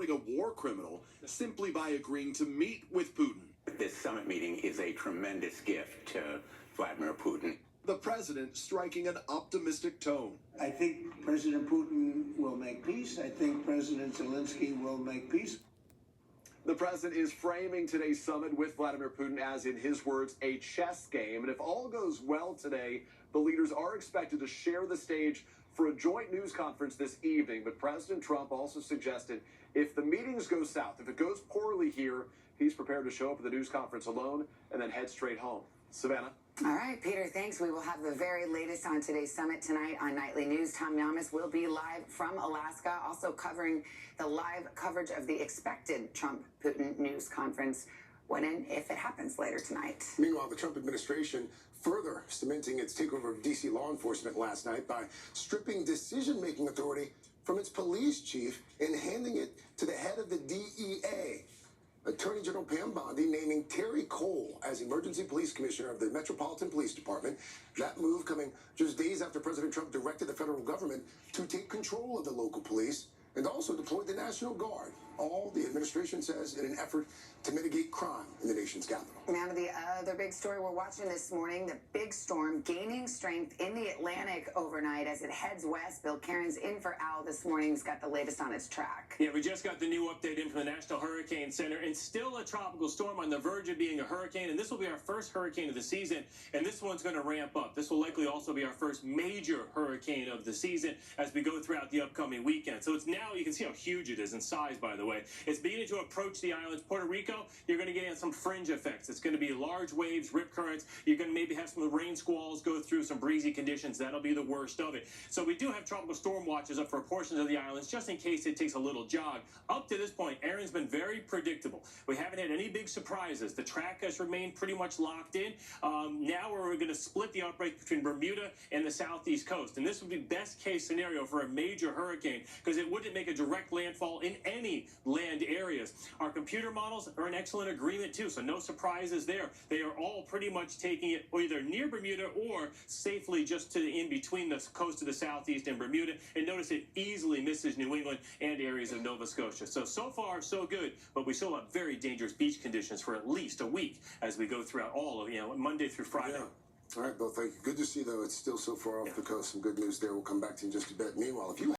rewarding a war criminal simply by agreeing to meet with Putin. This summit meeting is a tremendous gift to Vladimir Putin. The president striking an optimistic tone. I think President Putin will make peace. I think President Zelensky will make peace. The president is framing today's summit with Vladimir Putin as, in his words, a chess game. And if all goes well today, the leaders are expected to share the stage for a joint news conference this evening. But President Trump also suggested if the meetings go south, if it goes poorly here, he's prepared to show up at the news conference alone and then head straight home. Savannah? All right, Peter, thanks. We will have the very latest on today's summit tonight on Nightly News. Tom Yamas will be live from Alaska, also covering the live coverage of the expected Trump-Putin news conference when and if it happens later tonight. Meanwhile, the Trump administration further cementing its takeover of D.C. law enforcement last night by stripping decision-making authority from its police chief and handing it to the head of the DEA. Attorney General Pam Bondi naming Terry Cole as Emergency Police Commissioner of the Metropolitan Police Department. That move coming just days after President Trump directed the federal government to take control of the local police and also deployed the National Guard. All, the administration says, in an effort to mitigate crime in the nation's capital. Now to the other big story we're watching this morning, the big storm gaining strength in the Atlantic overnight as it heads west. Bill Cairns in for Al this morning. He's got the latest on its track. Yeah, we just got the new update in from the National Hurricane Center, and still a tropical storm on the verge of being a hurricane, and this will be our first hurricane of the season, and this one's going to ramp up. This will likely also be our first major hurricane of the season as we go throughout the upcoming weekend. So it's now, you can see how huge it is in size, by the way. It's beginning to approach the islands. Puerto Rico, you're going to get some fringe effects. It's going to be large waves, rip currents. You're going to maybe have some rain squalls go through, some breezy conditions. That'll be the worst of it. So we do have tropical storm watches up for portions of the islands just in case it takes a little jog. Up to this point, Aaron's been very predictable. We haven't had any big surprises. The track has remained pretty much locked in. Now we're going to split the outbreak between Bermuda and the southeast coast. And this would be best case scenario for a major hurricane because it wouldn't make a direct landfall in any land areas. Our computer models are in excellent agreement too, so no surprises there. They are all pretty much taking it either near Bermuda or safely just to in between the coast of the southeast and Bermuda. And notice it easily misses New England and areas of Nova Scotia. So far, so good, but we still have very dangerous beach conditions for at least a week as we go throughout all of, Monday through Friday. Yeah. All right, Bill, thank you. Good to see, though, it's still so far off the coast. Some good news there. We'll come back to you in just a bit. Meanwhile, if you